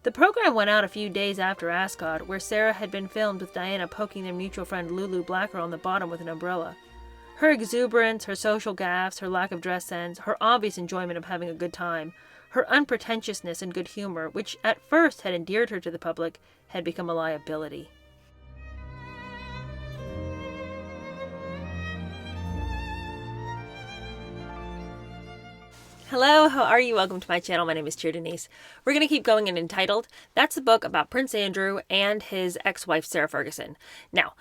The program went out a few days after Ascot, where Sarah had been filmed with Diana poking their mutual friend Lulu Blacker on the bottom with an umbrella. Her exuberance, her social gaffes, her lack of dress sense, her obvious enjoyment of having a good time, her unpretentiousness and good humor, which at first had endeared her to the public, had become a liability. Hello, how are you? Welcome to my channel. My name is Cheer Denise. We're going to keep going in Entitled. That's the book about Prince Andrew and his ex-wife Sarah Ferguson. Now,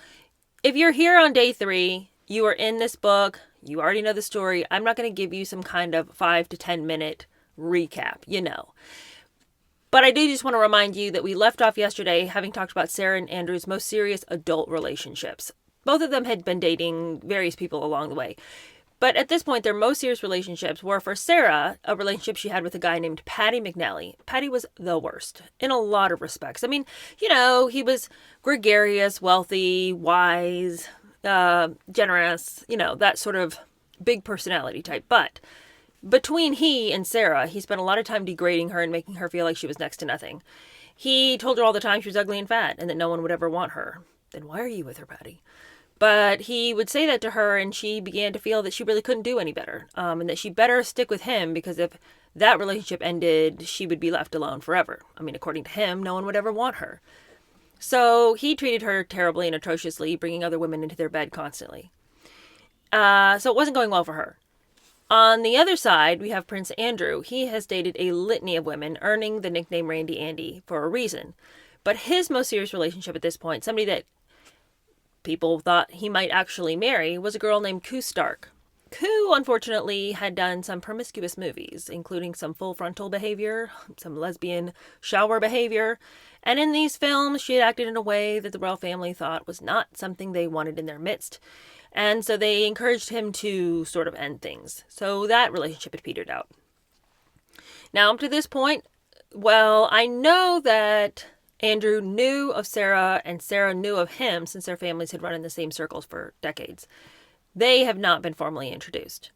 if you're here on day 3, you are in this book, you already know the story. I'm not going to give you some kind of 5 to 10 minute recap, But I do just want to remind you that we left off yesterday having talked about Sarah and Andrew's most serious adult relationships. Both of them had been dating various people along the way. But at this point, their most serious relationships were, for Sarah, a relationship she had with a guy named Paddy McNally. Paddy was the worst in a lot of respects. I mean, he was gregarious, wealthy, wise, generous, that sort of big personality type. But between he and Sarah, he spent a lot of time degrading her and making her feel like she was next to nothing. He told her all the time she was ugly and fat and that no one would ever want her. Then why are you with her, Paddy? But he would say that to her, and she began to feel that she really couldn't do any better, and that she better stick with him, because if that relationship ended, she would be left alone forever. I mean, according to him, no one would ever want her. So he treated her terribly and atrociously, bringing other women into their bed constantly. So it wasn't going well for her. On the other side, we have Prince Andrew. He has dated a litany of women, earning the nickname Randy Andy for a reason. But his most serious relationship at this point, somebody that people thought he might actually marry, was a girl named Koo Stark. Koo, unfortunately, had done some promiscuous movies, including some full frontal behavior, some lesbian shower behavior, and in these films she had acted in a way that the royal family thought was not something they wanted in their midst, and so they encouraged him to sort of end things. So that relationship had petered out. Now, up to this point, well, I know that Andrew knew of Sarah and Sarah knew of him, since their families had run in the same circles for decades. They have not been formally introduced.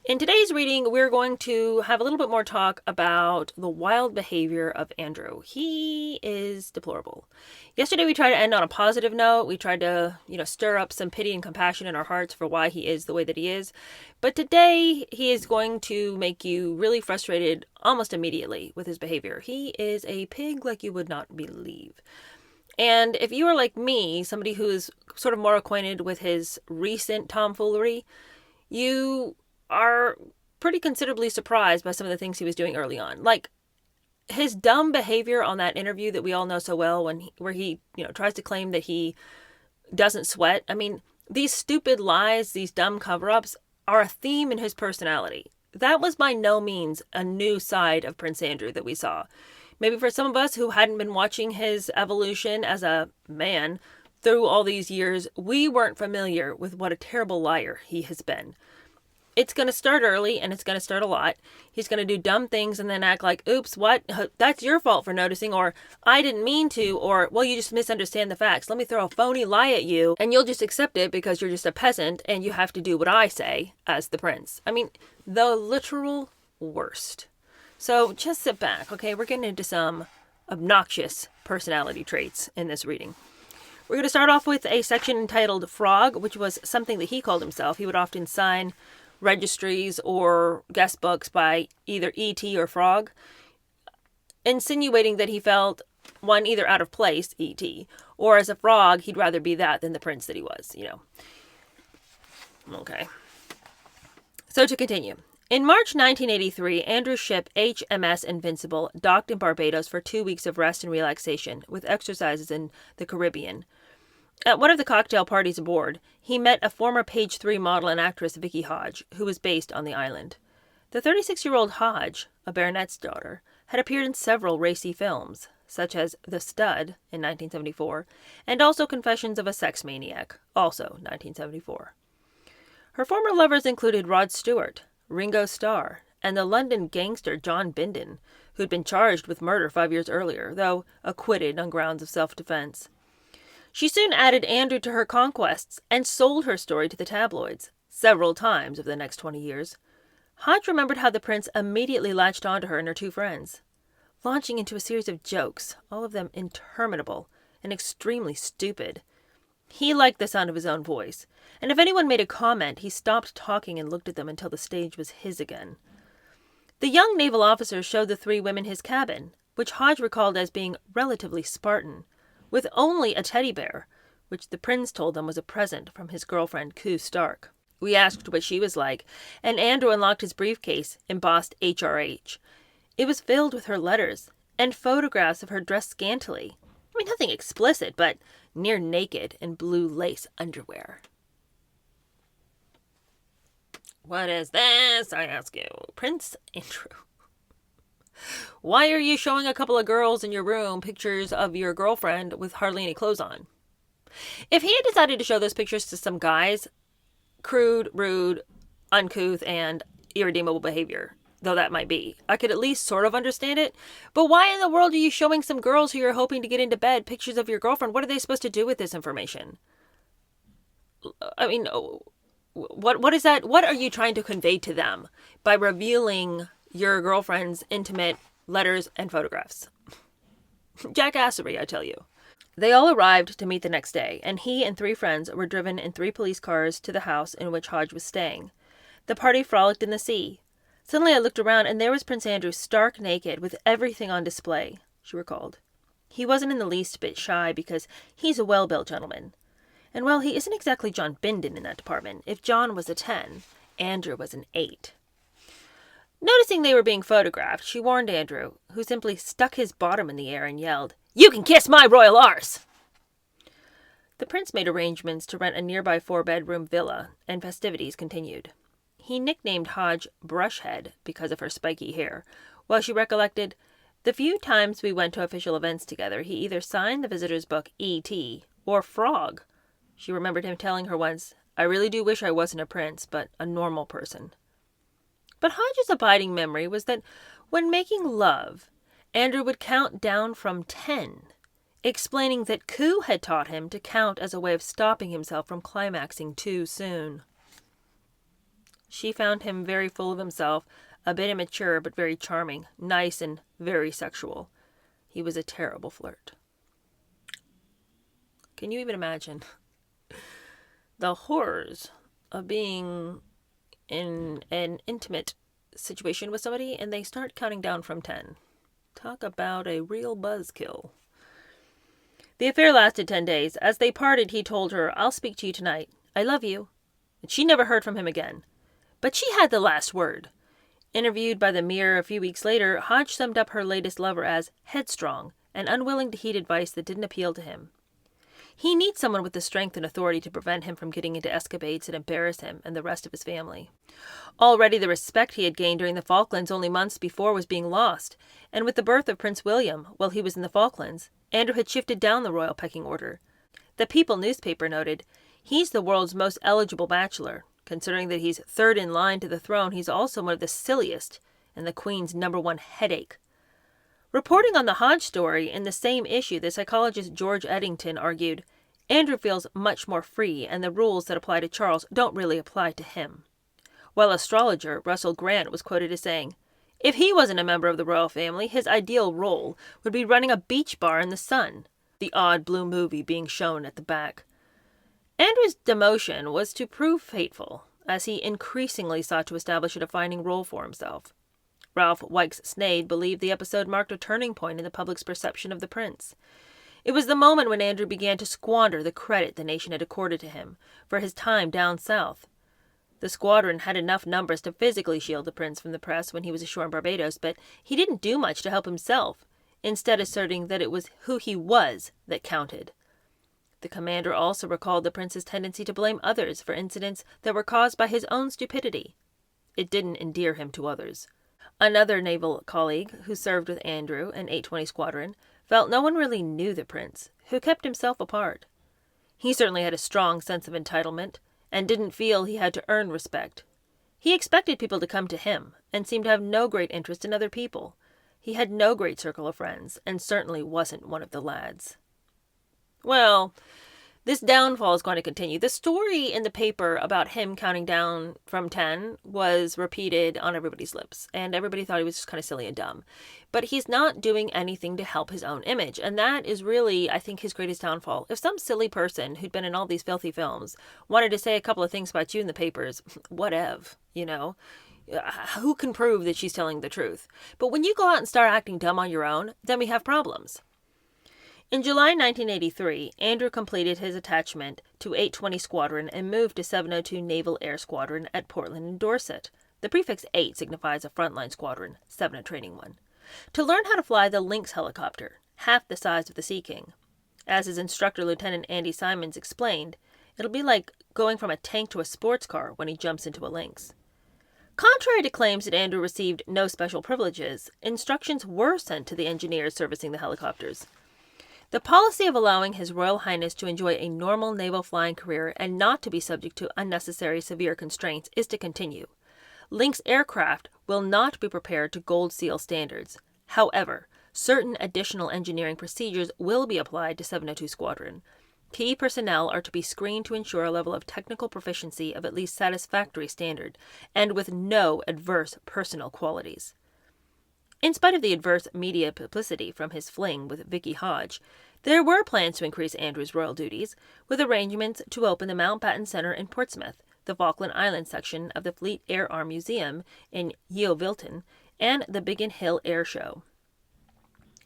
In today's reading, we're going to have a little bit more talk about the wild behavior of Andrew. He is deplorable. Yesterday we tried to end on a positive note. We tried to, stir up some pity and compassion in our hearts for why he is the way that he is. But today he is going to make you really frustrated almost immediately with his behavior. He is a pig like you would not believe. And if you are like me, somebody who is sort of more acquainted with his recent tomfoolery, you are pretty considerably surprised by some of the things he was doing early on. Like his dumb behavior on that interview that we all know so well, where he tries to claim that he doesn't sweat. I mean, these stupid lies, these dumb cover-ups are a theme in his personality. That was by no means a new side of Prince Andrew that we saw. Maybe for some of us who hadn't been watching his evolution as a man through all these years, we weren't familiar with what a terrible liar he has been. It's going to start early, and it's going to start a lot. He's going to do dumb things and then act like, oops, what? That's your fault for noticing, or I didn't mean to, or, well, you just misunderstand the facts. Let me throw a phony lie at you, and you'll just accept it because you're just a peasant, and you have to do what I say as the prince. I mean, the literal worst. So just sit back, okay? We're getting into some obnoxious personality traits in this reading. We're going to start off with a section entitled Frog, which was something that he called himself. He would often sign registries or guest books by either E.T. or Frog, insinuating that he felt, one, either out of place, E.T., or as a frog, he'd rather be that than the prince that he was, Okay. So to continue. In March 1983, Andrew's ship HMS Invincible docked in Barbados for 2 weeks of rest and relaxation, with exercises in the Caribbean. At one of the cocktail parties aboard, he met a former Page 3 model and actress, Vicky Hodge, who was based on the island. The 36-year-old Hodge, a baronet's daughter, had appeared in several racy films, such as The Stud in 1974, and also Confessions of a Sex Maniac, also 1974. Her former lovers included Rod Stewart, Ringo Starr, and the London gangster John Bindon, who'd been charged with murder 5 years earlier, though acquitted on grounds of self-defense. She soon added Andrew to her conquests and sold her story to the tabloids, several times over the next 20 years. Hodge remembered how the prince immediately latched onto her and her two friends. launching into a series of jokes, all of them interminable and extremely stupid. He liked the sound of his own voice, and if anyone made a comment, he stopped talking and looked at them until the stage was his again. The young naval officer showed the three women his cabin, which Hodge recalled as being relatively Spartan, with only a teddy bear, which the prince told them was a present from his girlfriend, Koo Stark. We asked what she was like, and Andrew unlocked his briefcase, embossed HRH. It was filled with her letters, and photographs of her dressed scantily. I mean, nothing explicit, but near naked in blue lace underwear. What is this, I ask you? Prince Andrew. Why are you showing a couple of girls in your room pictures of your girlfriend with hardly any clothes on? If he had decided to show those pictures to some guys, crude, rude, uncouth, and irredeemable behavior, though that might be, I could at least sort of understand it. But why in the world are you showing some girls who you're hoping to get into bed pictures of your girlfriend? What are they supposed to do with this information? I mean, what is that? What are you trying to convey to them by revealing your girlfriend's intimate letters and photographs? Jackassery, I tell you. They all arrived to meet the next day, and he and three friends were driven in 3 police cars to the house in which Hodge was staying. The party frolicked in the sea. Suddenly I looked around, and there was Prince Andrew stark naked with everything on display, she recalled. He wasn't in the least bit shy because he's a well-built gentleman. And well, he isn't exactly John Bindon in that department. If John was a 10, Andrew was an 8. Noticing they were being photographed, she warned Andrew, who simply stuck his bottom in the air and yelled, "You can kiss my royal arse!" The prince made arrangements to rent a nearby 4-bedroom villa, and festivities continued. He nicknamed Hodge Brushhead because of her spiky hair, while she recollected, "The few times we went to official events together, he either signed the visitor's book E.T. or Frog." She remembered him telling her once, "I really do wish I wasn't a prince, but a normal person." But Hodge's abiding memory was that when making love, Andrew would count down from 10, explaining that Koo had taught him to count as a way of stopping himself from climaxing too soon. She found him very full of himself, a bit immature but very charming, nice and very sexual. He was a terrible flirt. Can you even imagine the horrors of being in an intimate situation with somebody and they start counting down from 10? Talk about a real buzzkill. The affair lasted 10 days. As they parted, he told her, "I'll speak to you tonight. I love you." And she never heard from him again. But she had the last word. Interviewed by the Mirror a few weeks later, Hodge summed up her latest lover as headstrong and unwilling to heed advice that didn't appeal to him. He needs someone with the strength and authority to prevent him from getting into escapades that embarrass him and the rest of his family. Already the respect he had gained during the Falklands only months before was being lost, and with the birth of Prince William while he was in the Falklands, Andrew had shifted down the royal pecking order. The People newspaper noted, "He's the world's most eligible bachelor. Considering that he's third in line to the throne, he's also one of the silliest and the Queen's #1 headache." Reporting on the Hodge story in the same issue, the psychologist George Eddington argued, "Andrew feels much more free, and the rules that apply to Charles don't really apply to him." While astrologer Russell Grant was quoted as saying, "If he wasn't a member of the royal family, his ideal role would be running a beach bar in the sun, the odd blue movie being shown at the back." Andrew's demotion was to prove fateful, as he increasingly sought to establish a defining role for himself. Ralph Wykes-Snade believed the episode marked a turning point in the public's perception of the prince. It was the moment when Andrew began to squander the credit the nation had accorded to him for his time down south. The squadron had enough numbers to physically shield the prince from the press when he was ashore in Barbados, but he didn't do much to help himself, instead asserting that it was who he was that counted. The commander also recalled the prince's tendency to blame others for incidents that were caused by his own stupidity. It didn't endear him to others. Another naval colleague, who served with Andrew in 820 Squadron, felt no one really knew the prince, who kept himself apart. He certainly had a strong sense of entitlement, and didn't feel he had to earn respect. He expected people to come to him, and seemed to have no great interest in other people. He had no great circle of friends, and certainly wasn't one of the lads. Well, This downfall is going to continue. The story in the paper about him counting down from 10 was repeated on everybody's lips, and everybody thought he was just kind of silly and dumb. But he's not doing anything to help his own image, and that is really, I think, his greatest downfall. If some silly person who'd been in all these filthy films wanted to say a couple of things about you in the papers, whatever, you know? Who can prove that she's telling the truth? But when you go out and start acting dumb on your own, then we have problems. In July 1983, Andrew completed his attachment to 820 Squadron and moved to 702 Naval Air Squadron at Portland and Dorset. The prefix 8 signifies a frontline squadron, 7 a training one. To learn how to fly the Lynx helicopter, half the size of the Sea King. As his instructor, Lieutenant Andy Simons, explained, it'll be like going from a tank to a sports car when he jumps into a Lynx. Contrary to claims that Andrew received no special privileges, instructions were sent to the engineers servicing the helicopters. The policy of allowing His Royal Highness to enjoy a normal naval flying career and not to be subject to unnecessary severe constraints is to continue. Lynx aircraft will not be prepared to Gold Seal standards. However, certain additional engineering procedures will be applied to 702 Squadron. Key personnel are to be screened to ensure a level of technical proficiency of at least satisfactory standard, and with no adverse personal qualities. In spite of the adverse media publicity from his fling with Vicky Hodge, there were plans to increase Andrew's royal duties, with arrangements to open the Mountbatten Centre in Portsmouth, the Falkland Islands section of the Fleet Air Arm Museum in Yeovilton, and the Biggin Hill Air Show.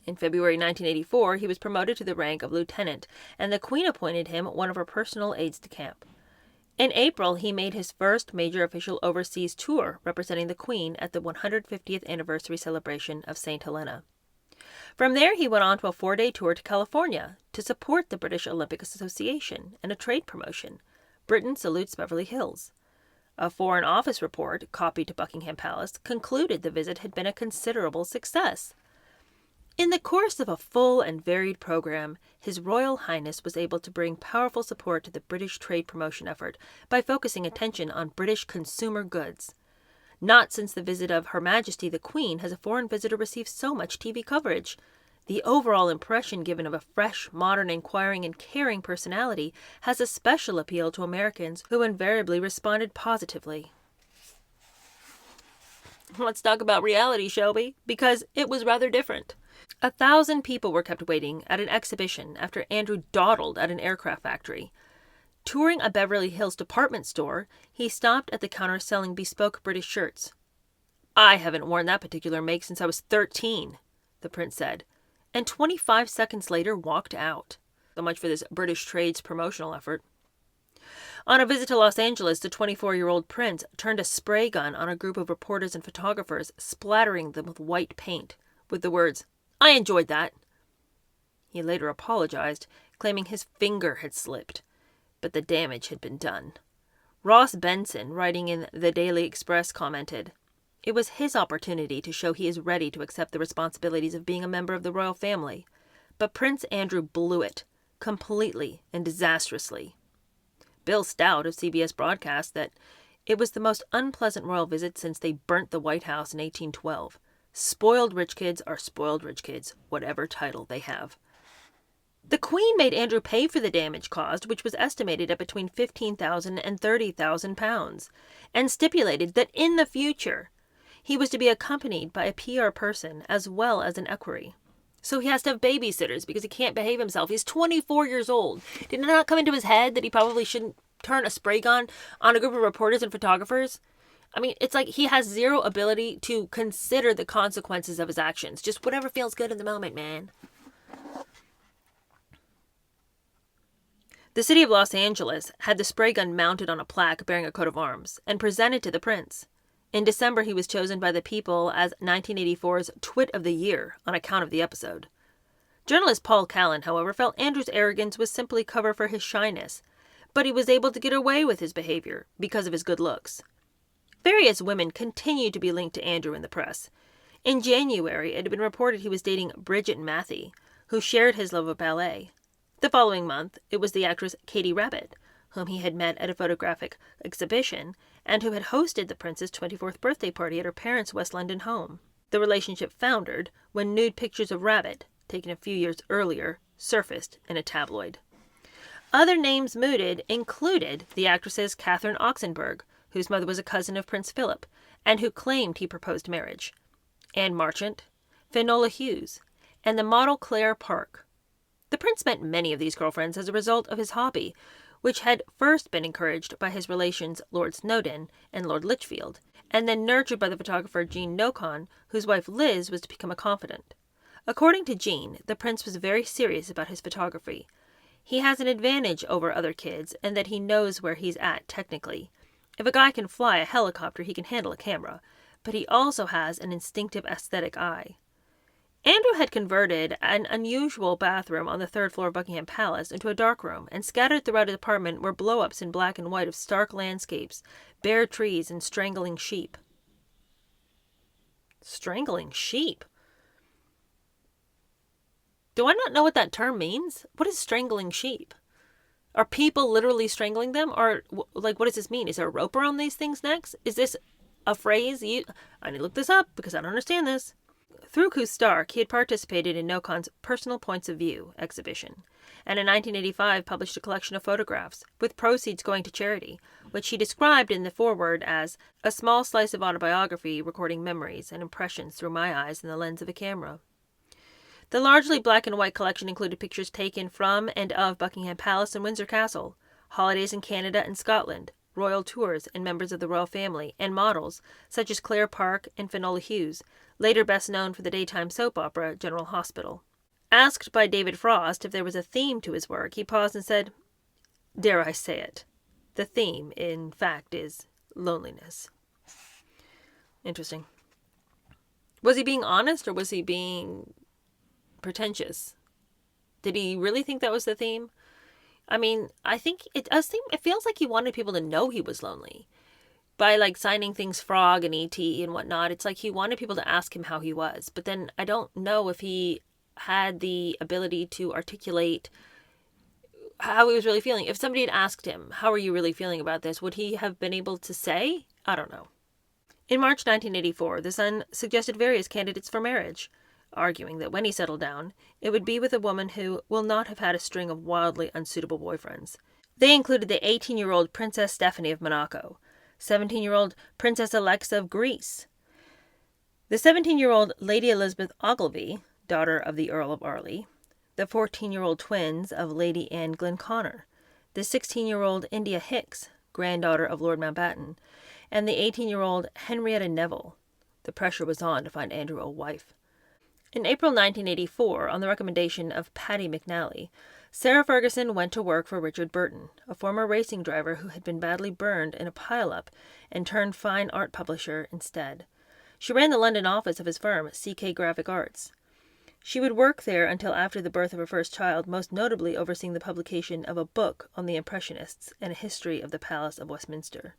In February 1984, he was promoted to the rank of lieutenant, and the Queen appointed him one of her personal aides-de-camp. In April, he made his first major official overseas tour, representing the Queen at the 150th anniversary celebration of St. Helena. From there, he went on to a 4-day tour to California to support the British Olympic Association and a trade promotion. Britain salutes Beverly Hills. A Foreign Office report, copied to Buckingham Palace, concluded the visit had been a considerable success. In the course of a full and varied program, His Royal Highness was able to bring powerful support to the British trade promotion effort by focusing attention on British consumer goods. Not since the visit of Her Majesty the Queen has a foreign visitor received so much TV coverage. The overall impression given of a fresh, modern, inquiring, and caring personality has a special appeal to Americans who invariably responded positively. Let's talk about reality, shall we? Because it was rather different. 1,000 people were kept waiting at an exhibition after Andrew dawdled at an aircraft factory. Touring a Beverly Hills department store, he stopped at the counter selling bespoke British shirts. "I haven't worn that particular make since I was 13, the prince said, and 25 seconds later walked out. So much for this British trade's promotional effort. On a visit to Los Angeles, the 24-year-old prince turned a spray gun on a group of reporters and photographers, splattering them with white paint, with the words, "I enjoyed that." He later apologized, claiming his finger had slipped, but the damage had been done. Ross Benson, writing in the Daily Express, commented, "It was his opportunity to show he is ready to accept the responsibilities of being a member of the royal family, but Prince Andrew blew it, completely and disastrously." Bill Stout of CBS broadcast that it was the most unpleasant royal visit since they burnt the White House in 1812. Spoiled rich kids are spoiled rich kids, whatever title they have. The Queen made Andrew pay for the damage caused, which was estimated at between £15,000 and £30,000, and stipulated that in the future he was to be accompanied by a PR person as well as an equerry. So he has to have babysitters because he can't behave himself. He's 24 years old. Did it not come into his head that he probably shouldn't turn a spray gun on a group of reporters and photographers? I mean, it's like he has zero ability to consider the consequences of his actions. Just whatever feels good in the moment, man. The city of Los Angeles had the spray gun mounted on a plaque bearing a coat of arms and presented to the prince. In December, he was chosen by the people as 1984's Twit of the Year on account of the episode. Journalist Paul Callan, however, felt Andrew's arrogance was simply cover for his shyness, but he was able to get away with his behavior because of his good looks. Various women continued to be linked to Andrew in the press. In January, it had been reported he was dating Bridget Matthey, who shared his love of ballet. The following month, it was the actress Katie Rabbit, whom he had met at a photographic exhibition and who had hosted the prince's 24th birthday party at her parents' West London home. The relationship foundered when nude pictures of Rabbit, taken a few years earlier, surfaced in a tabloid. Other names mooted included the actresses Catherine Oxenberg, whose mother was a cousin of Prince Philip, and who claimed he proposed marriage, Anne Marchant, Finola Hughes, and the model Claire Park. The prince met many of these girlfriends as a result of his hobby, which had first been encouraged by his relations Lord Snowdon and Lord Lichfield, and then nurtured by the photographer Jean Nocon, whose wife Liz was to become a confidant. According to Jean, the prince was very serious about his photography. He has an advantage over other kids in that he knows where he's at technically. If a guy can fly a helicopter, he can handle a camera, but he also has an instinctive aesthetic eye. Andrew had converted an unusual bathroom on the third floor of Buckingham Palace into a dark room, and scattered throughout his apartment were blow-ups in black and white of stark landscapes, bare trees, and strangling sheep. Strangling sheep? Do I not know what that term means? What is strangling sheep? Are people literally strangling them? Or, like, what does this mean? Is there a rope around these things' necks? Is this a phrase? I need to look this up because I don't understand this. Through Stark, he had participated in Nocon's Personal Points of View exhibition, and in 1985 published a collection of photographs, with proceeds going to charity, which he described in the foreword as a small slice of autobiography recording memories and impressions through my eyes and the lens of a camera. The largely black and white collection included pictures taken from and of Buckingham Palace and Windsor Castle, holidays in Canada and Scotland, royal tours and members of the royal family, and models such as Claire Park and Finola Hughes, later best known for the daytime soap opera General Hospital. Asked by David Frost if there was a theme to his work, he paused and said, "Dare I say it? The theme, in fact, is loneliness." Interesting. Was he being honest or was he being pretentious? Did he really think that was the theme? I mean, I think it feels like he wanted people to know he was lonely. By, like, signing things Frog and E.T. and whatnot, it's like he wanted people to ask him how he was. But then I don't know if he had the ability to articulate how he was really feeling. If somebody had asked him, how are you really feeling about this, would he have been able to say? I don't know. In March 1984, the Sun suggested various candidates for marriage, arguing that when he settled down, it would be with a woman who will not have had a string of wildly unsuitable boyfriends. They included the 18-year-old Princess Stephanie of Monaco, 17-year-old Princess Alexa of Greece, the 17-year-old Lady Elizabeth Ogilvy, daughter of the Earl of Arley, the 14-year-old twins of Lady Anne Glenconner, the 16-year-old India Hicks, granddaughter of Lord Mountbatten, and the 18-year-old Henrietta Neville. The pressure was on to find Andrew a wife. In April 1984, on the recommendation of Paddy McNally, Sarah Ferguson went to work for Richard Burton, a former racing driver who had been badly burned in a pile-up and turned fine art publisher instead. She ran the London office of his firm, CK Graphic Arts. She would work there until after the birth of her first child, most notably overseeing the publication of a book on the Impressionists and a history of the Palace of Westminster.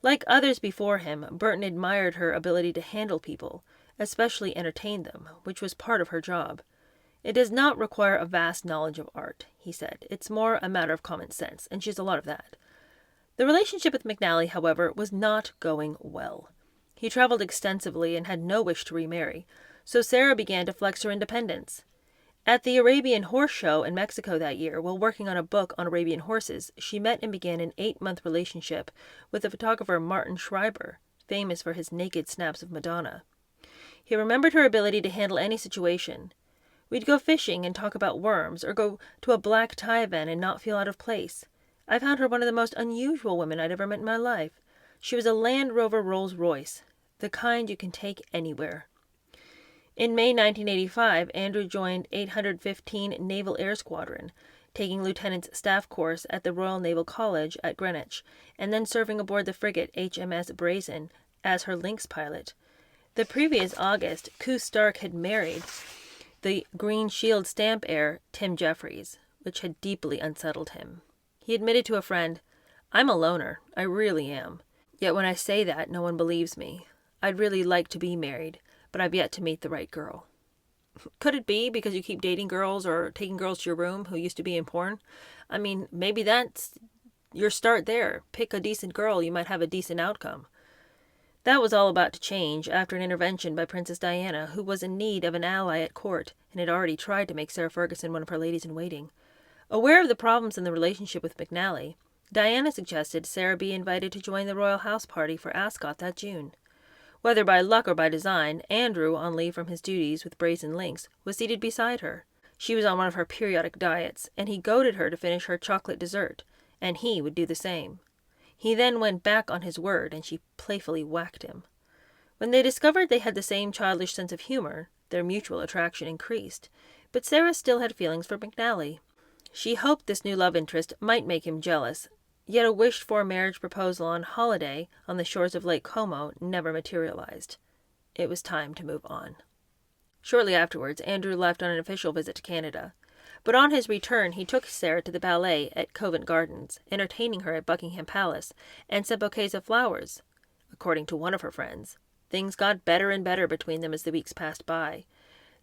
Like others before him, Burton admired her ability to handle people, especially entertain them, which was part of her job. "It does not require a vast knowledge of art," he said. "It's more a matter of common sense," and she has a lot of that. The relationship with McNally, however, was not going well. He traveled extensively and had no wish to remarry, so Sarah began to flex her independence. At the Arabian Horse Show in Mexico that year, while working on a book on Arabian horses, she met and began an 8-month relationship with the photographer Martin Schreiber, famous for his naked snaps of Madonna. He remembered her ability to handle any situation. We'd go fishing and talk about worms, or go to a black tie event and not feel out of place. I found her one of the most unusual women I'd ever met in my life. She was a Land Rover Rolls Royce, the kind you can take anywhere. In May 1985, Andrew joined 815 Naval Air Squadron, taking lieutenant's staff course at the Royal Naval College at Greenwich, and then serving aboard the frigate HMS Brazen as her Lynx pilot. The previous August, Stark had married the Green Shield stamp heir Tim Jeffries, which had deeply unsettled him. He admitted to a friend, "I'm a loner, I really am. Yet when I say that, no one believes me. I'd really like to be married, but I've yet to meet the right girl." Could it be because you keep dating girls or taking girls to your room who used to be in porn? I mean, maybe that's your start there. Pick a decent girl, you might have a decent outcome. That was all about to change after an intervention by Princess Diana, who was in need of an ally at court and had already tried to make Sarah Ferguson one of her ladies-in-waiting. Aware of the problems in the relationship with McNally, Diana suggested Sarah be invited to join the royal house party for Ascot that June. Whether by luck or by design, Andrew, on leave from his duties with Brazen Lynx, was seated beside her. She was on one of her periodic diets, and he goaded her to finish her chocolate dessert, and he would do the same. He then went back on his word, and she playfully whacked him. When they discovered they had the same childish sense of humor, their mutual attraction increased, but Sarah still had feelings for McNally. She hoped this new love interest might make him jealous, yet a wished-for marriage proposal on holiday on the shores of Lake Como never materialized. It was time to move on. Shortly afterwards, Andrew left on an official visit to Canada. But on his return, he took Sarah to the ballet at Covent Gardens, entertaining her at Buckingham Palace, and sent bouquets of flowers. According to one of her friends, things got better and better between them as the weeks passed by.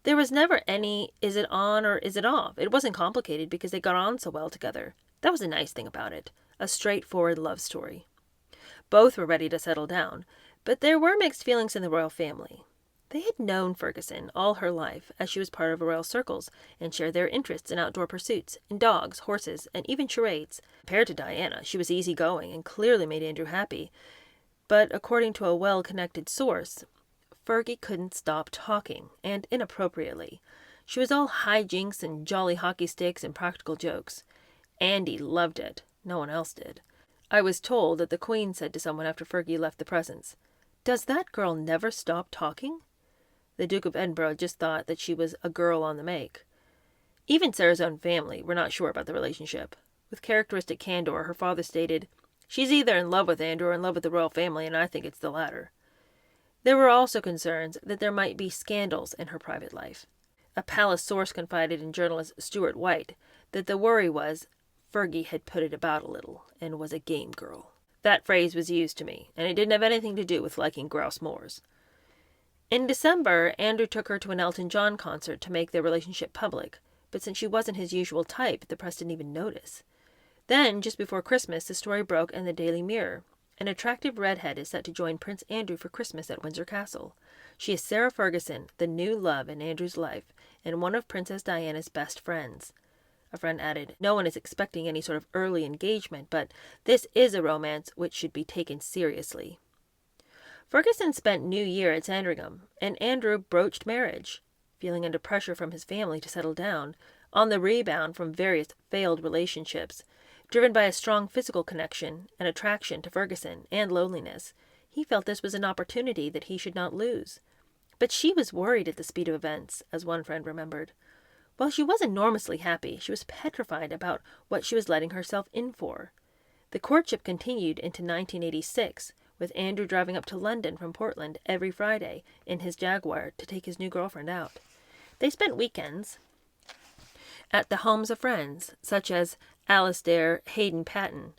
There was never any is it on or is it off. It wasn't complicated because they got on so well together. That was a nice thing about it. A straightforward love story. Both were ready to settle down, but there were mixed feelings in the royal family. They had known Ferguson all her life, as she was part of royal circles, and shared their interests in outdoor pursuits, in dogs, horses, and even charades. Compared to Diana, she was easygoing and clearly made Andrew happy. But according to a well-connected source, Fergie couldn't stop talking, and inappropriately. She was all hijinks and jolly hockey sticks and practical jokes. Andy loved it. No one else did. I was told that the Queen said to someone after Fergie left the presence, "Does that girl never stop talking?" The Duke of Edinburgh just thought that she was a girl on the make. Even Sarah's own family were not sure about the relationship. With characteristic candor, her father stated, "She's either in love with Andrew or in love with the royal family, and I think it's the latter." There were also concerns that there might be scandals in her private life. A palace source confided in journalist Stuart White that the worry was Fergie had put it about a little and was a game girl. That phrase was used to me, and it didn't have anything to do with liking grouse moors. In December, Andrew took her to an Elton John concert to make their relationship public, but since she wasn't his usual type, the press didn't even notice. Then, just before Christmas, the story broke in the Daily Mirror. An attractive redhead is set to join Prince Andrew for Christmas at Windsor Castle. She is Sarah Ferguson, the new love in Andrew's life, and one of Princess Diana's best friends. A friend added, "No one is expecting any sort of early engagement, but this is a romance which should be taken seriously." Ferguson spent New Year at Sandringham, and Andrew broached marriage, feeling under pressure from his family to settle down, on the rebound from various failed relationships. Driven by a strong physical connection, an attraction to Ferguson, and loneliness, he felt this was an opportunity that he should not lose. But she was worried at the speed of events, as one friend remembered. While she was enormously happy, she was petrified about what she was letting herself in for. The courtship continued into 1986, with Andrew driving up to London from Portland every Friday in his Jaguar to take his new girlfriend out. They spent weekends at the homes of friends, such as Alastair Hayden Paton,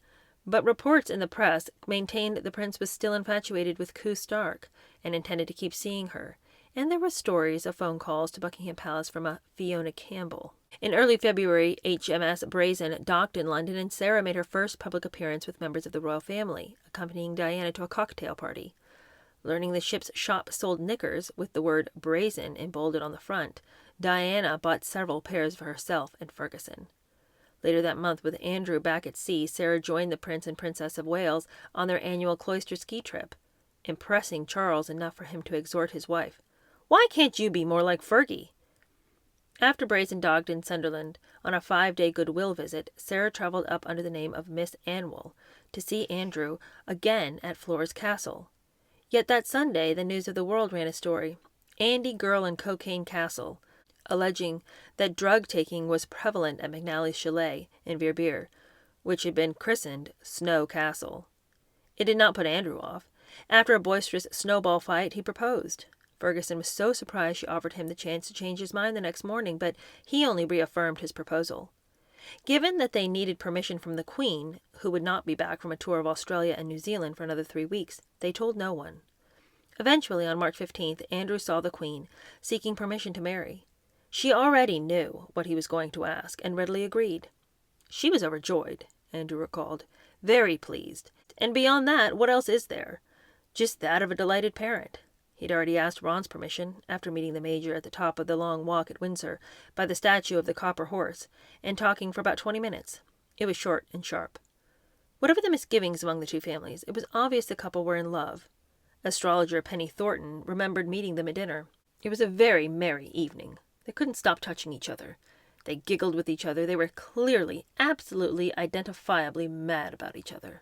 but reports in the press maintained the prince was still infatuated with Koo Stark and intended to keep seeing her, and there were stories of phone calls to Buckingham Palace from a Fiona Campbell. In early February, HMS Brazen docked in London, and Sarah made her first public appearance with members of the royal family, accompanying Diana to a cocktail party. Learning the ship's shop sold knickers with the word Brazen embolded on the front, Diana bought several pairs for herself and Ferguson. Later that month, with Andrew back at sea, Sarah joined the Prince and Princess of Wales on their annual cloister ski trip, impressing Charles enough for him to exhort his wife, "Why can't you be more like Fergie?" After Brazen docked in Sunderland on a 5-day goodwill visit, Sarah traveled up under the name of Miss Anwell to see Andrew again at Flora's Castle. Yet that Sunday, the News of the World ran a story, "Andy Girl in Cocaine Castle," alleging that drug-taking was prevalent at McNally's chalet in Verbier, which had been christened Snow Castle. It did not put Andrew off. After a boisterous snowball fight, he proposed. Ferguson was so surprised she offered him the chance to change his mind the next morning, but he only reaffirmed his proposal. Given that they needed permission from the Queen, who would not be back from a tour of Australia and New Zealand for another 3 weeks, they told no one. Eventually, on March 15th, Andrew saw the Queen, seeking permission to marry. She already knew what he was going to ask, and readily agreed. She was overjoyed, Andrew recalled, very pleased. And beyond that, what else is there? Just that of a delighted parent. He'd already asked Ron's permission, after meeting the Major at the top of the long walk at Windsor, by the statue of the Copper Horse, and talking for about 20 minutes. It was short and sharp. Whatever the misgivings among the two families, it was obvious the couple were in love. Astrologer Penny Thornton remembered meeting them at dinner. It was a very merry evening. They couldn't stop touching each other. They giggled with each other. They were clearly, absolutely, identifiably mad about each other.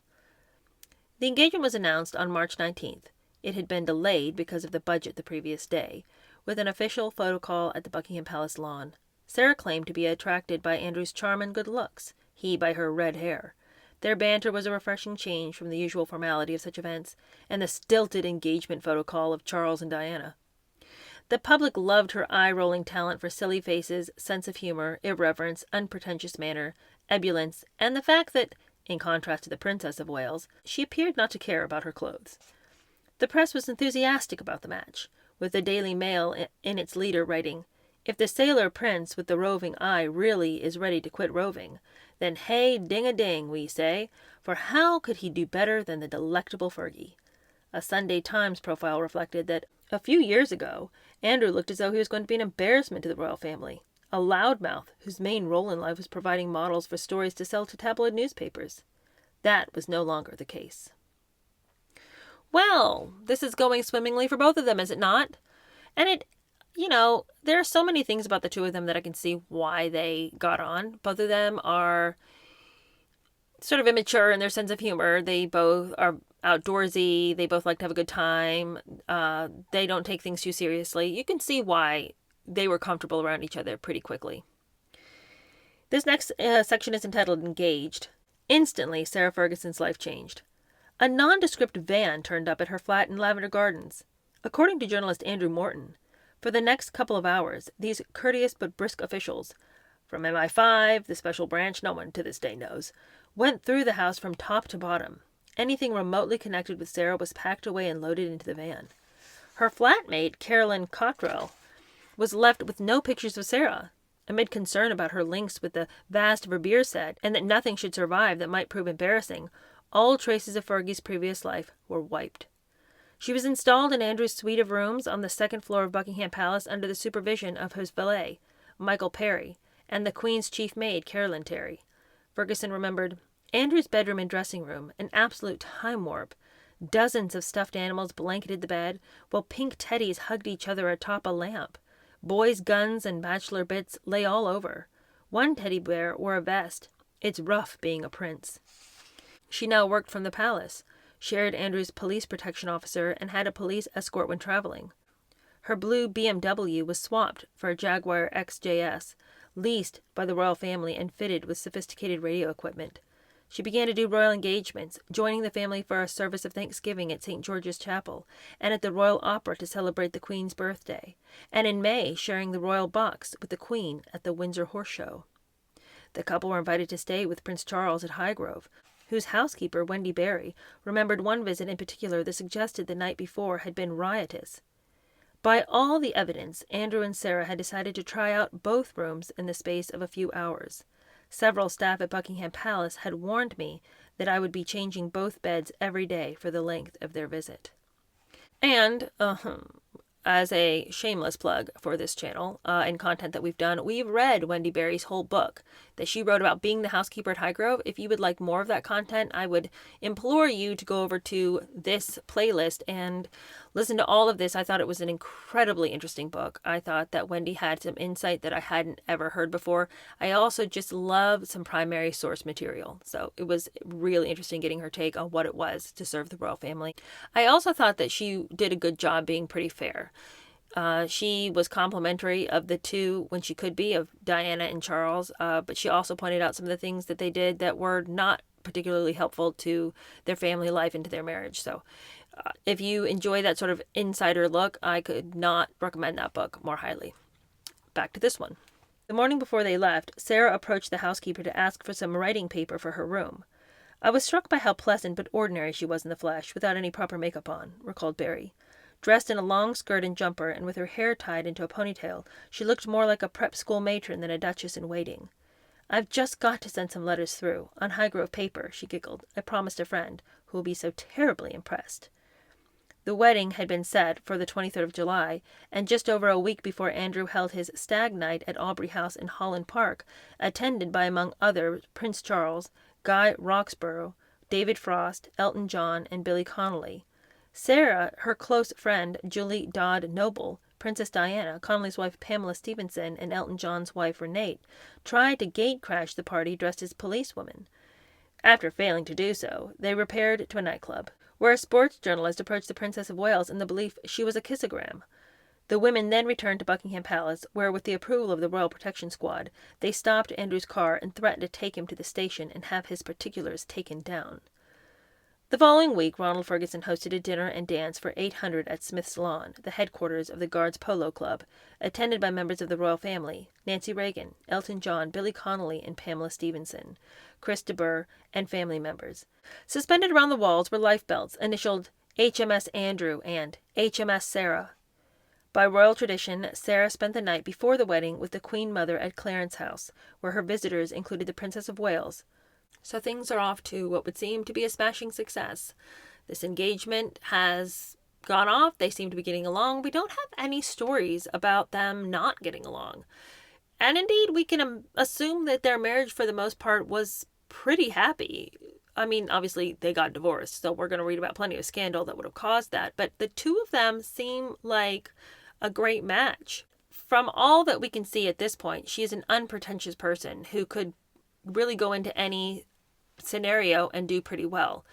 The engagement was announced on March 19th. It had been delayed because of the budget the previous day, with an official photo call at the Buckingham Palace lawn. Sarah claimed to be attracted by Andrew's charm and good looks, he by her red hair. Their banter was a refreshing change from the usual formality of such events, and the stilted engagement photo call of Charles and Diana. The public loved her eye-rolling talent for silly faces, sense of humor, irreverence, unpretentious manner, ebullience, and the fact that, in contrast to the Princess of Wales, she appeared not to care about her clothes. The press was enthusiastic about the match, with the Daily Mail in its leader writing, "If the sailor prince with the roving eye really is ready to quit roving, then hey ding-a-ding, we say, for how could he do better than the delectable Fergie?" A Sunday Times profile reflected that a few years ago, Andrew looked as though he was going to be an embarrassment to the royal family, a loudmouth whose main role in life was providing models for stories to sell to tabloid newspapers. That was no longer the case. Well, this is going swimmingly for both of them, is it not? And there are so many things about the two of them that I can see why they got on. Both of them are sort of immature in their sense of humor. They both are outdoorsy. They both like to have a good time. They don't take things too seriously. You can see why they were comfortable around each other pretty quickly. This next section is entitled Engaged. Instantly, Sarah Ferguson's life changed. A nondescript van turned up at her flat in Lavender Gardens. According to journalist Andrew Morton, for the next couple of hours, these courteous but brisk officials, from MI5, the special branch no one to this day knows, went through the house from top to bottom. Anything remotely connected with Sarah was packed away and loaded into the van. Her flatmate, Carolyn Cottrell, was left with no pictures of Sarah. Amid concern about her links with the vast Verbeer set and that nothing should survive that might prove embarrassing, all traces of Fergie's previous life were wiped. She was installed in Andrew's suite of rooms on the second floor of Buckingham Palace under the supervision of his valet, Michael Perry, and the Queen's chief maid, Carolyn Terry. Ferguson remembered, Andrew's bedroom and dressing room, an absolute time warp. Dozens of stuffed animals blanketed the bed, while pink teddies hugged each other atop a lamp. Boys' guns and bachelor bits lay all over. One teddy bear wore a vest. It's rough being a prince. She now worked from the palace, shared Andrew's police protection officer, and had a police escort when traveling. Her blue BMW was swapped for a Jaguar XJS, leased by the royal family and fitted with sophisticated radio equipment. She began to do royal engagements, joining the family for a service of Thanksgiving at St. George's Chapel and at the Royal Opera to celebrate the Queen's birthday, and in May sharing the royal box with the Queen at the Windsor Horse Show. The couple were invited to stay with Prince Charles at Highgrove, whose housekeeper, Wendy Barry, remembered one visit in particular that suggested the night before had been riotous. By all the evidence, Andrew and Sarah had decided to try out both rooms in the space of a few hours. Several staff at Buckingham Palace had warned me that I would be changing both beds every day for the length of their visit. And, as a shameless plug for this channel and content that we've done, we've read Wendy Barry's whole book that she wrote about being the housekeeper at Highgrove. If you would like more of that content, I would implore you to go over to this playlist and listen to all of this. I thought it was an incredibly interesting book. I thought that Wendy had some insight that I hadn't ever heard before. I also just love some primary source material. So it was really interesting getting her take on what it was to serve the royal family. I also thought that she did a good job being pretty fair. She was complimentary of the two when she could be, of Diana and Charles, but she also pointed out some of the things that they did that were not particularly helpful to their family life and to their marriage. So if you enjoy that sort of insider look, I could not recommend that book more highly. Back to this one. The morning before they left, Sarah approached the housekeeper to ask for some writing paper for her room. I was struck by how pleasant but ordinary she was in the flesh, without any proper makeup on, recalled Barry. Dressed in a long skirt and jumper, and with her hair tied into a ponytail, she looked more like a prep school matron than a duchess in waiting. I've just got to send some letters through, on Highgrove paper, she giggled. I promised a friend, who will be so terribly impressed. The wedding had been set for the 23rd of July, and just over a week before Andrew held his stag night at Aubrey House in Holland Park, attended by, among others, Prince Charles, Guy Roxburgh, David Frost, Elton John, and Billy Connolly. Sarah, her close friend Julie Dodd Noble, Princess Diana, Connolly's wife Pamela Stephenson, and Elton John's wife Renate, tried to gate-crash the party dressed as policewomen. After failing to do so, they repaired to a nightclub, where a sports journalist approached the Princess of Wales in the belief she was a kissogram. The women then returned to Buckingham Palace, where, with the approval of the Royal Protection Squad, they stopped Andrew's car and threatened to take him to the station and have his particulars taken down. The following week, Ronald Ferguson hosted a dinner and dance for 800 at Smith's Lawn, the headquarters of the Guards Polo Club, attended by members of the royal family, Nancy Reagan, Elton John, Billy Connolly, and Pamela Stephenson, Chris de Burgh, and family members. Suspended around the walls were life belts initialed HMS Andrew and HMS Sarah. By royal tradition, Sarah spent the night before the wedding with the Queen Mother at Clarence House, where her visitors included the Princess of Wales. So things are off to what would seem to be a smashing success. This engagement has gone off. They seem to be getting along. We don't have any stories about them not getting along. And indeed, we can assume that their marriage, for the most part, was pretty happy. I mean, obviously, they got divorced, so we're going to read about plenty of scandal that would have caused that. But the two of them seem like a great match. From all that we can see at this point, she is an unpretentious person who could really go into any scenario and do pretty well,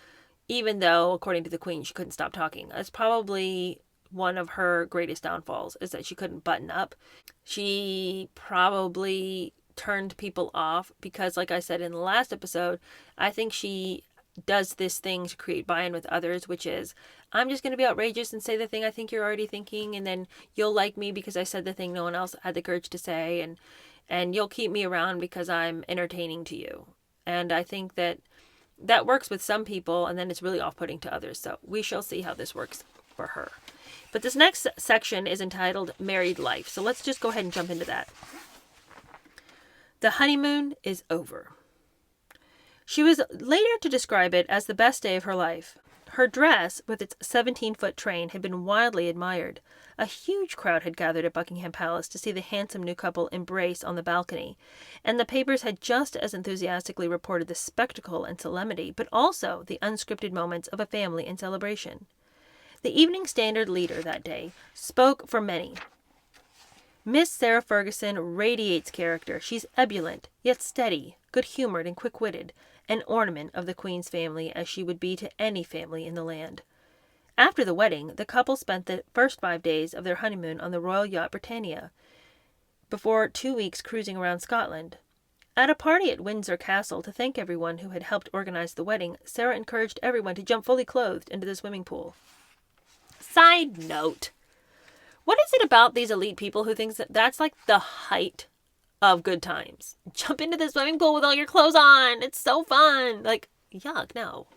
even though, according to the Queen, she couldn't stop talking. That's probably one of her greatest downfalls, is that she couldn't button up. She probably turned people off because, like I said in the last episode, I think she does this thing to create buy-in with others, which is, I'm just going to be outrageous and say the thing I think you're already thinking, and then you'll like me because I said the thing no one else had the courage to say, and you'll keep me around because I'm entertaining to you. And I think that works with some people, and then it's really off-putting to others. So we shall see how this works for her. But this next section is entitled Married Life. So let's just go ahead and jump into that. The honeymoon is over. She was later to describe it as the best day of her life. Her dress, with its 17-foot train, had been widely admired. A huge crowd had gathered at Buckingham Palace to see the handsome new couple embrace on the balcony, and the papers had just as enthusiastically reported the spectacle and solemnity, but also the unscripted moments of a family in celebration. The Evening Standard leader that day spoke for many. Miss Sarah Ferguson radiates character. She's ebullient, yet steady, good-humored, and quick-witted, an ornament of the Queen's family as she would be to any family in the land. After the wedding, the couple spent the first 5 days of their honeymoon on the royal yacht Britannia, before 2 weeks cruising around Scotland. At a party at Windsor Castle to thank everyone who had helped organize the wedding, Sarah encouraged everyone to jump fully clothed into the swimming pool. Side note, what is it about these elite people who thinks that that's like the height of good times? Jump into the swimming pool with all your clothes on. It's so fun. Like, yuck, no.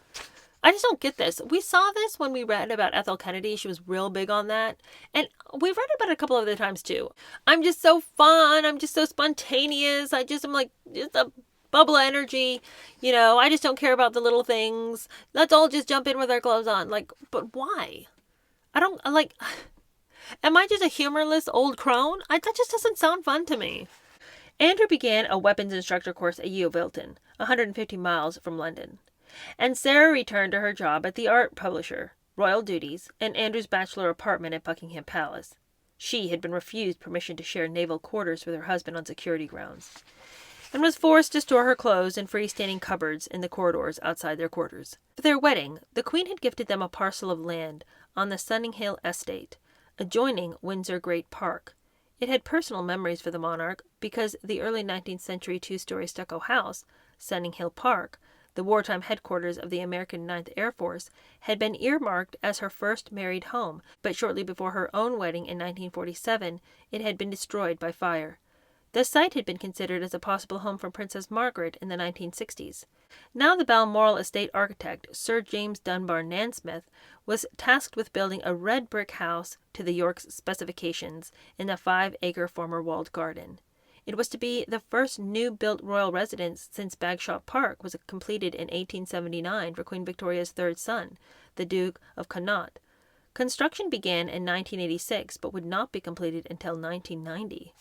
I just don't get this. We saw this when we read about Ethel Kennedy. She was real big on that. And we've read about it a couple of other times too. I'm just so fun. I'm just so spontaneous. I'm like, just a bubble of energy. You know, I just don't care about the little things. Let's all just jump in with our clothes on. Like, but why? Am I just a humorless old crone? That just doesn't sound fun to me. Andrew began a weapons instructor course at Yeovilton, 150 miles from London. And Sarah returned to her job at the art publisher, royal duties, and Andrew's bachelor apartment at Buckingham Palace. She had been refused permission to share naval quarters with her husband on security grounds, and was forced to store her clothes in freestanding cupboards in the corridors outside their quarters. For their wedding, the Queen had gifted them a parcel of land on the Sunninghill estate, adjoining Windsor Great Park. It had personal memories for the monarch because the early 19th century two-story stucco house, Sunninghill Park, the wartime headquarters of the American 9th Air Force, had been earmarked as her first married home, but shortly before her own wedding in 1947, it had been destroyed by fire. The site had been considered as a possible home for Princess Margaret in the 1960s. Now the Balmoral estate architect, Sir James Dunbar Nansmith, was tasked with building a red brick house to the York's specifications in the 5-acre former walled garden. It was to be the first new-built royal residence since Bagshot Park was completed in 1879 for Queen Victoria's third son, the Duke of Connaught. Construction began in 1986, but would not be completed until 1990.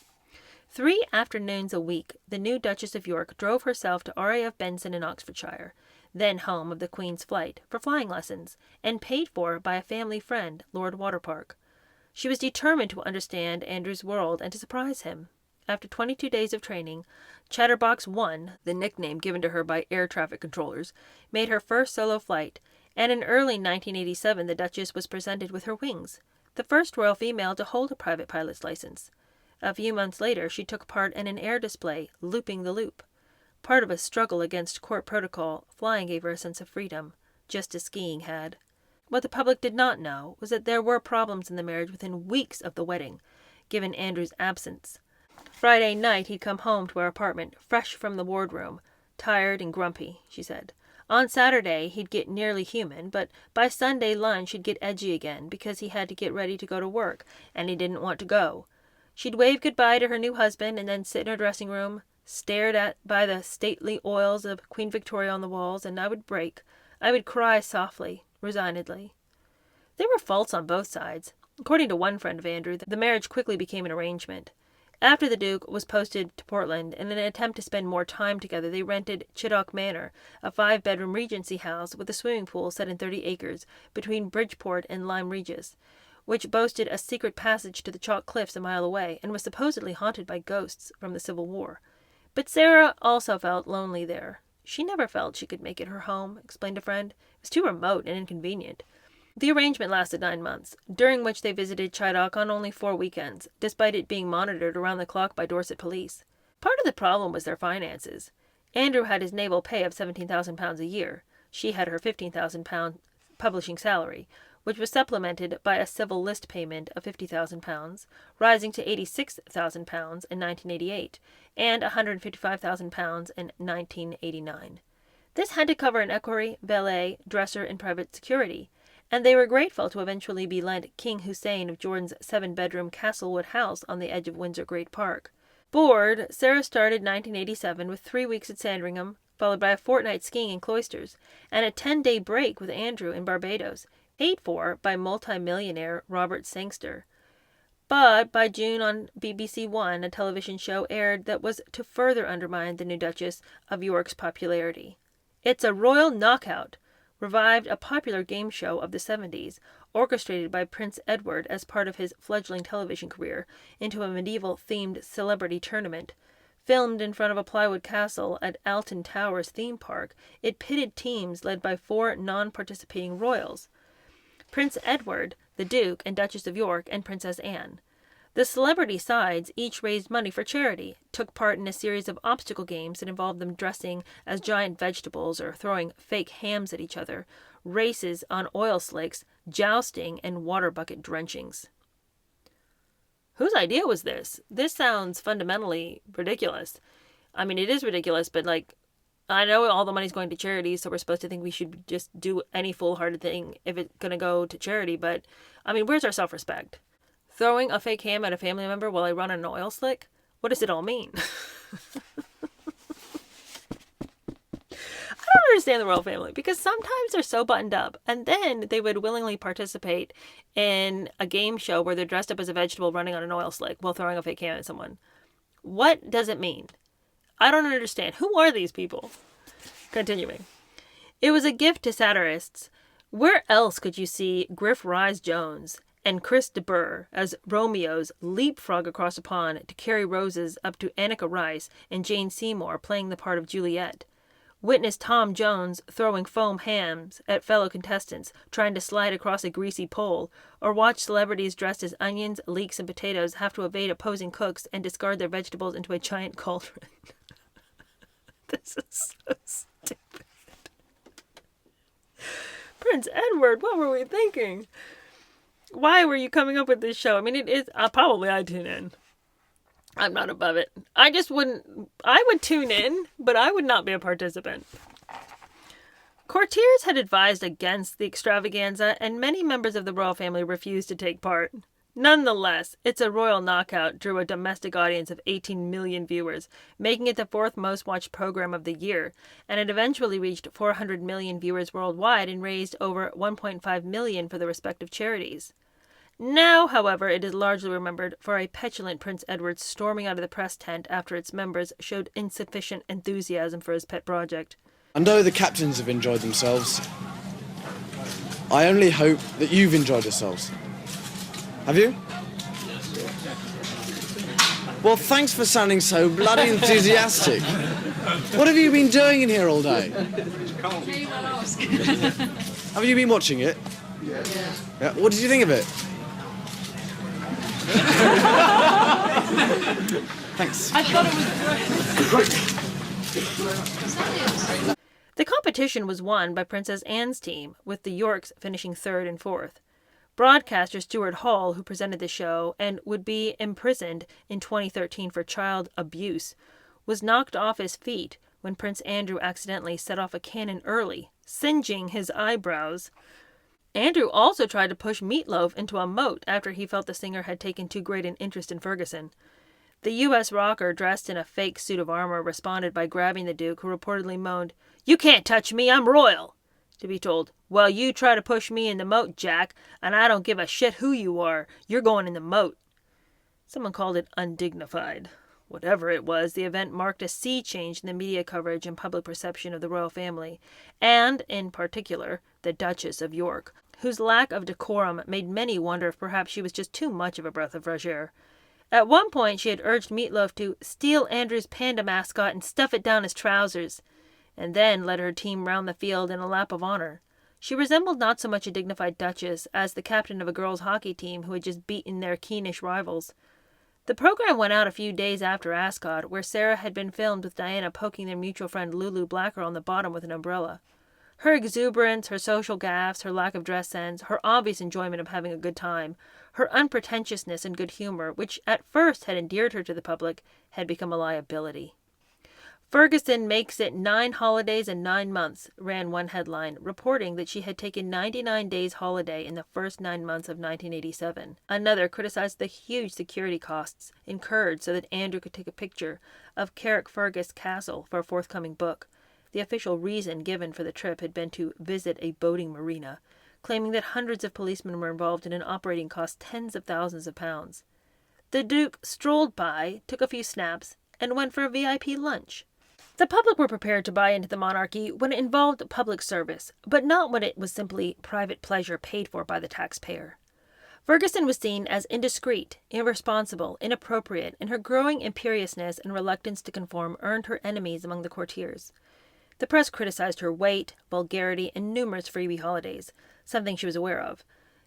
3 afternoons a week, the new Duchess of York drove herself to RAF Benson in Oxfordshire, then home of the Queen's Flight, for flying lessons, and paid for by a family friend, Lord Waterpark. She was determined to understand Andrew's world and to surprise him. After 22 days of training, Chatterbox 1, the nickname given to her by air traffic controllers, made her first solo flight, and in early 1987 the Duchess was presented with her wings, the first royal female to hold a private pilot's license. A few months later, she took part in an air display, Looping the Loop. Part of a struggle against court protocol, flying gave her a sense of freedom, just as skiing had. What the public did not know was that there were problems in the marriage within weeks of the wedding, given Andrew's absence. Friday night he'd come home to our apartment, fresh from the wardroom, tired and grumpy, she said. On Saturday he'd get nearly human, but by Sunday lunch he'd get edgy again because he had to get ready to go to work, and he didn't want to go. She'd wave goodbye to her new husband and then sit in her dressing room, stared at by the stately oils of Queen Victoria on the walls, and I would break. I would cry softly, resignedly. There were faults on both sides. According to one friend of Andrew, the marriage quickly became an arrangement. After the Duke was posted to Portland, in an attempt to spend more time together, they rented Chiddock Manor, a 5-bedroom Regency house with a swimming pool set in 30 acres between Bridgeport and Lyme Regis, which boasted a secret passage to the chalk cliffs a mile away and was supposedly haunted by ghosts from the Civil War. But Sarah also felt lonely there. She never felt she could make it her home, explained a friend. It was too remote and inconvenient. The arrangement lasted 9 months, during which they visited Chiddock on only 4 weekends, despite it being monitored around the clock by Dorset police. Part of the problem was their finances. Andrew had his naval pay of £17,000 a year. She had her £15,000 publishing salary, which was supplemented by a civil list payment of £50,000, rising to £86,000 in 1988, and £155,000 in 1989. This had to cover an equerry, valet, dresser, and private security, and they were grateful to eventually be lent King Hussein of Jordan's 7-bedroom Castlewood house on the edge of Windsor Great Park. Bored, Sarah started 1987 with 3 weeks at Sandringham, followed by a fortnight skiing in Cloisters, and a 10-day break with Andrew in Barbados, paid for by multi-millionaire Robert Sangster. But by June on BBC One, a television show aired that was to further undermine the new Duchess of York's popularity. It's a Royal Knockout revived a popular game show of the 70s, orchestrated by Prince Edward as part of his fledgling television career, into a medieval-themed celebrity tournament. Filmed in front of a plywood castle at Alton Towers theme park, it pitted teams led by 4 non-participating royals: Prince Edward, the Duke and Duchess of York, and Princess Anne. The celebrity sides each raised money for charity, took part in a series of obstacle games that involved them dressing as giant vegetables or throwing fake hams at each other, races on oil slicks, jousting, and water bucket drenchings. Whose idea was this? This sounds fundamentally ridiculous. I mean, it is ridiculous, but I know all the money's going to charity, so we're supposed to think we should just do any foolhardy thing if it's going to go to charity, but, I mean, where's our self-respect? Throwing a fake ham at a family member while I run on an oil slick? What does it all mean? I don't understand the royal family, because sometimes they're so buttoned up, and then they would willingly participate in a game show where they're dressed up as a vegetable running on an oil slick while throwing a fake ham at someone. What does it mean? I don't understand. Who are these people? Continuing. It was a gift to satirists. Where else could you see Griff Rhys-Jones and Chris de Burgh as Romeos leapfrog across a pond to carry roses up to Annika Rice and Jane Seymour playing the part of Juliet? Witness Tom Jones throwing foam hams at fellow contestants trying to slide across a greasy pole, or watch celebrities dressed as onions, leeks, and potatoes have to evade opposing cooks and discard their vegetables into a giant cauldron. This is so stupid. Prince Edward, what were we thinking? Why were you coming up with this show? I mean, it is, probably I'd tune in. I'm not above it. I would tune in, but I would not be a participant. Courtiers had advised against the extravaganza, and many members of the royal family refused to take part. Nonetheless, It's a Royal Knockout drew a domestic audience of 18 million viewers, making it the fourth most watched program of the year, and it eventually reached 400 million viewers worldwide and raised over 1.5 million for the respective charities. Now, however, it is largely remembered for a petulant Prince Edward storming out of the press tent after its members showed insufficient enthusiasm for his pet project. I know the captains have enjoyed themselves. I only hope that you've enjoyed yourselves. Have you? Well, thanks for sounding so bloody enthusiastic. What have you been doing in here all day? Have you been watching it? Yeah. What did you think of it? Thanks. I thought it was great. The competition was won by Princess Anne's team, with the Yorks finishing third and fourth. Broadcaster Stuart Hall, who presented the show and would be imprisoned in 2013 for child abuse, was knocked off his feet when Prince Andrew accidentally set off a cannon early, singeing his eyebrows. Andrew also tried to push Meatloaf into a moat after he felt the singer had taken too great an interest in Ferguson. The U.S. rocker, dressed in a fake suit of armor, responded by grabbing the Duke, who reportedly moaned, "You can't touch me, I'm royal!" To be told, "Well, you try to push me in the moat, Jack, and I don't give a shit who you are. You're going in the moat." Someone called it undignified. Whatever it was, the event marked a sea change in the media coverage and public perception of the royal family, and, in particular, the Duchess of York, whose lack of decorum made many wonder if perhaps she was just too much of a breath of fresh air. At one point, she had urged Meatloaf to steal Andrew's panda mascot and stuff it down his trousers, and then led her team round the field in a lap of honor. She resembled not so much a dignified duchess as the captain of a girls' hockey team who had just beaten their Keenish rivals. The program went out a few days after Ascot, where Sarah had been filmed with Diana poking their mutual friend Lulu Blacker on the bottom with an umbrella. Her exuberance, her social gaffes, her lack of dress sense, her obvious enjoyment of having a good time, her unpretentiousness and good humor, which at first had endeared her to the public, had become a liability. "Ferguson makes it 9 holidays in 9 months, ran one headline, reporting that she had taken 99 days holiday in the first 9 months of 1987. Another criticized the huge security costs incurred so that Andrew could take a picture of Carrickfergus Castle for a forthcoming book. The official reason given for the trip had been to visit a boating marina, claiming that hundreds of policemen were involved in an operating cost tens of thousands of pounds. The Duke strolled by, took a few snaps, and went for a VIP lunch. The public were prepared to buy into the monarchy when it involved public service, but not when it was simply private pleasure paid for by the taxpayer. Ferguson was seen as indiscreet, irresponsible, inappropriate, and her growing imperiousness and reluctance to conform earned her enemies among the courtiers. The press criticized her weight, vulgarity, and numerous freebie holidays, something she was aware of.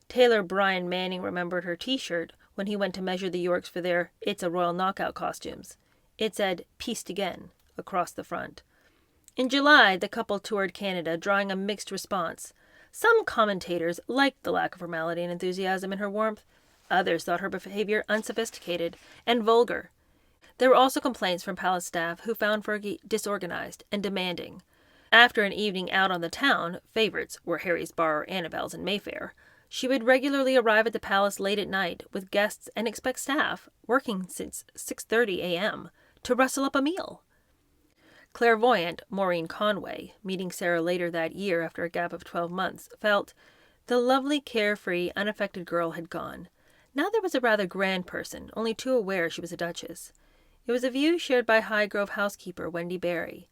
Tailor Brian Manning remembered her T-shirt when he went to measure the Yorks for their It's a Royal Knockout costumes. It said, "Pieced again," across the front. In July, the couple toured Canada, drawing a mixed response. Some commentators liked the lack of formality and enthusiasm in her warmth. Others thought her behavior unsophisticated and vulgar. There were also complaints from palace staff who found Fergie disorganized and demanding. After an evening out on the town, favorites were Harry's Bar or Annabelle's in Mayfair, she would regularly arrive at the palace late at night with guests and expect staff, working since 6:30 a.m., to rustle up a meal. Clairvoyant Maureen Conway, meeting Sarah later that year after a gap of 12 months, felt the lovely, carefree, unaffected girl had gone. Now there was a rather grand person, only too aware she was a duchess. It was a view shared by Highgrove housekeeper Wendy Barry.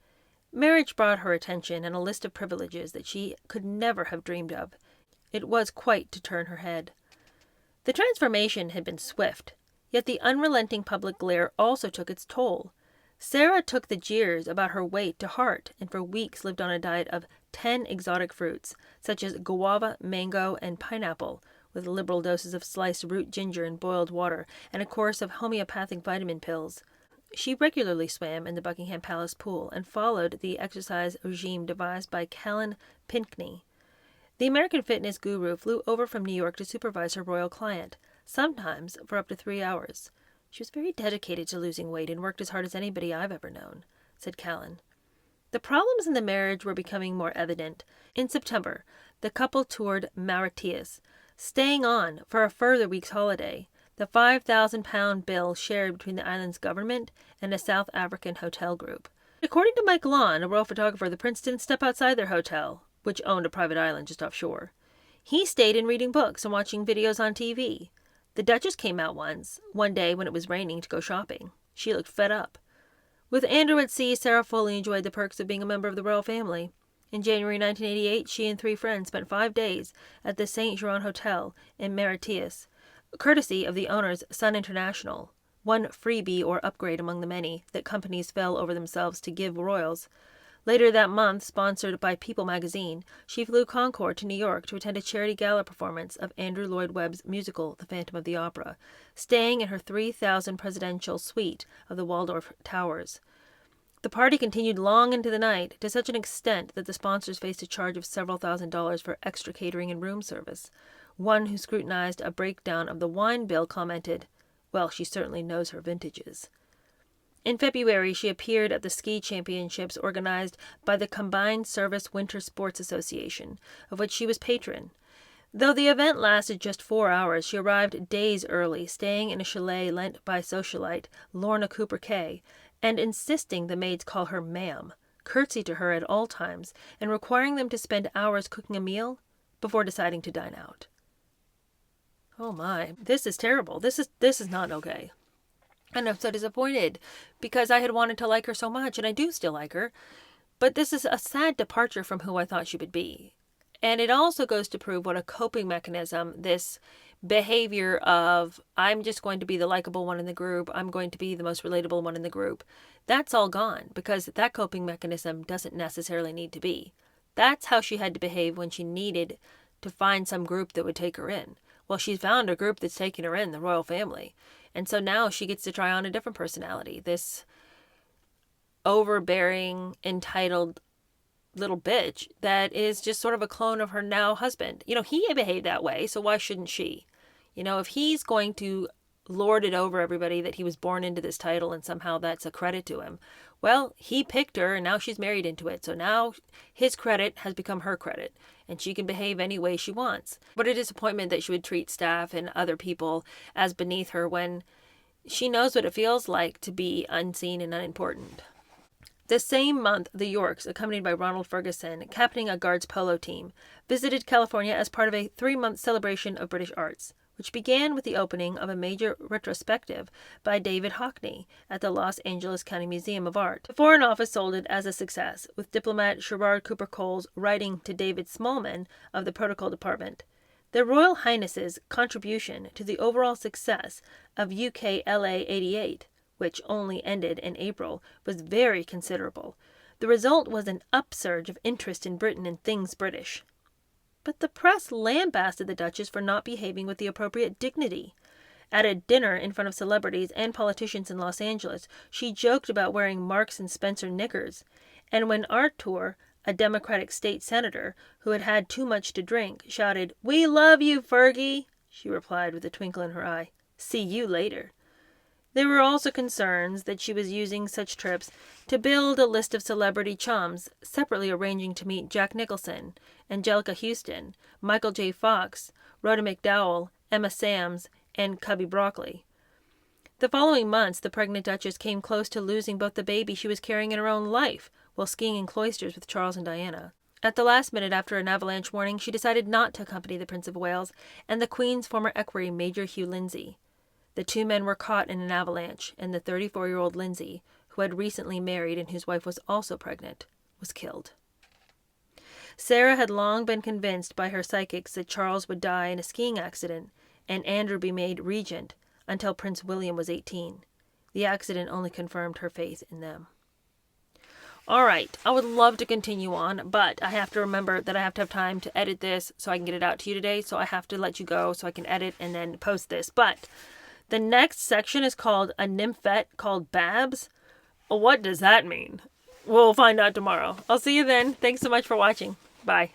Marriage brought her attention and a list of privileges that she could never have dreamed of. It was quite to turn her head. The transformation had been swift, yet the unrelenting public glare also took its toll. Sarah took the jeers about her weight to heart and for weeks lived on a diet of 10 exotic fruits, such as guava, mango, and pineapple, with liberal doses of sliced root ginger and boiled water, and a course of homeopathic vitamin pills. She regularly swam in the Buckingham Palace pool and followed the exercise regime devised by Callan Pinkney. The American fitness guru flew over from New York to supervise her royal client, sometimes for up to 3 hours. "She was very dedicated to losing weight and worked as hard as anybody I've ever known," said Callan. The problems in the marriage were becoming more evident. In September, the couple toured Mauritius. staying on for a further week's holiday, the £5,000 bill shared between the island's government and a South African hotel group. According to Mike Lawn, a royal photographer, the prince didn't step outside their hotel, which owned a private island just offshore. He stayed in reading books and watching videos on TV. The Duchess came out one day when it was raining to go shopping. She looked fed up. With Andrew at sea, Sarah fully enjoyed the perks of being a member of the royal family. In January 1988, she and 3 friends spent 5 days at the St. Jean Hotel in Mauritius, courtesy of the owners Sun International, one freebie or upgrade among the many that companies fell over themselves to give royals. Later that month, sponsored by People magazine, she flew Concorde to New York to attend a charity gala performance of Andrew Lloyd Webb's musical The Phantom of the Opera, staying in her 3,000 presidential suite of the Waldorf Towers. The party continued long into the night, to such an extent that the sponsors faced a charge of several $1,000s for extra catering and room service. One who scrutinized a breakdown of the wine bill commented, "Well, she certainly knows her vintages." In February, she appeared at the ski championships organized by the Combined Service Winter Sports Association, of which she was patron. Though the event lasted just 4 hours, she arrived days early, staying in a chalet lent by socialite Lorna Cooper Kay, and insisting the maids call her ma'am, curtsy to her at all times, and requiring them to spend hours cooking a meal before deciding to dine out. Oh my, this is terrible. This is not okay. And I'm so disappointed because I had wanted to like her so much, and I do still like her. But this is a sad departure from who I thought she would be. And it also goes to prove what a coping mechanism this behavior of, I'm just going to be the likable one in the group, I'm going to be the most relatable one in the group, that's all gone because that coping mechanism doesn't necessarily need to be. That's how she had to behave when she needed to find some group that would take her in. Well, she's found a group that's taking her in, the royal family. And so now she gets to try on a different personality. This overbearing, entitled little bitch that is just sort of a clone of her now husband. He behaved that way, so why shouldn't she? If he's going to lord it over everybody that he was born into this title and somehow that's a credit to him, well, he picked her and now she's married into it. So now his credit has become her credit and she can behave any way she wants. What a disappointment that she would treat staff and other people as beneath her when she knows what it feels like to be unseen and unimportant. The same month, the Yorks, accompanied by Ronald Ferguson, captaining a Guards polo team, visited California as part of a 3-month celebration of British arts, which began with the opening of a major retrospective by David Hockney at the Los Angeles County Museum of Art. The Foreign Office sold it as a success, with diplomat Sherard Cooper Coles writing to David Smallman of the Protocol Department, "Their Royal Highness's contribution to the overall success of UK-LA 88, which only ended in April, was very considerable. The result was an upsurge of interest in Britain and things British." But the press lambasted the Duchess for not behaving with the appropriate dignity. At a dinner in front of celebrities and politicians in Los Angeles, she joked about wearing Marks and Spencer knickers. And when Artur, a Democratic state senator who had had too much to drink, shouted, "We love you, Fergie," she replied with a twinkle in her eye, "See you later." There were also concerns that she was using such trips to build a list of celebrity chums, separately arranging to meet Jack Nicholson, Angelica Houston, Michael J. Fox, Rhoda McDowell, Emma Samms, and Cubby Broccoli. The following months, the pregnant Duchess came close to losing both the baby she was carrying in her own life while skiing in cloisters with Charles and Diana. At the last minute after an avalanche warning, she decided not to accompany the Prince of Wales and the Queen's former equerry, Major Hugh Lindsay. The 2 men were caught in an avalanche, and the 34-year-old Lindsay, who had recently married and whose wife was also pregnant, was killed. Sarah had long been convinced by her psychics that Charles would die in a skiing accident and Andrew be made regent until Prince William was 18. The accident only confirmed her faith in them. All right, I would love to continue on, but I have to remember that I have to have time to edit this so I can get it out to you today, so I have to let you go so I can edit and then post this. But the next section is called A Nymphette Called Babs. What does that mean? We'll find out tomorrow. I'll see you then. Thanks so much for watching. Bye.